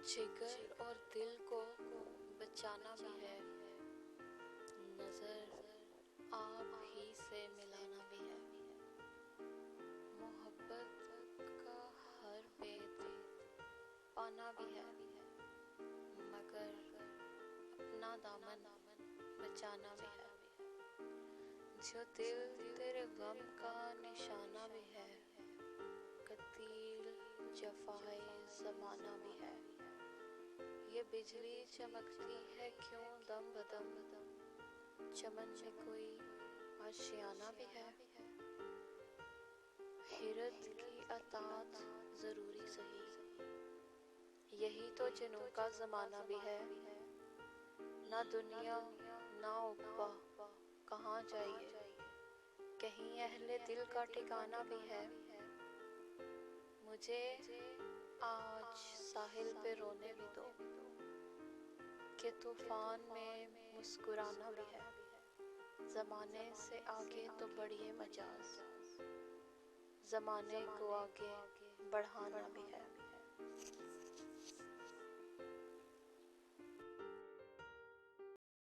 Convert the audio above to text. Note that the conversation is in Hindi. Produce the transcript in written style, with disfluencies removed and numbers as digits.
जिगर और दिल को बचाना भी है, नजर आप ही से मिलाना भी है। मोहब्बत का हर बेद पाना भी है, मगर अपना दामन बचाना भी है। जो दिल तेरे गम का निशाना भी है, कतील जफाए जमाना भी है। ये बिजली चमकती है क्यों दम बदम, चमन में कोई आशियाना भी है। हिरत की अतात जरूरी सही, यही तो जुनून का जमाना भी है। ना दुनिया ना उक़बा कहाँ जाइए, कहीं अहले दिल का ठिकाना भी है। मुझे आज साहिल पे रोने भी दो, कि तूफान में मुस्कुराना भी है। ज़माने से आगे तो बढ़िए मजाज, ज़माने को आगे बढ़ाना भी है।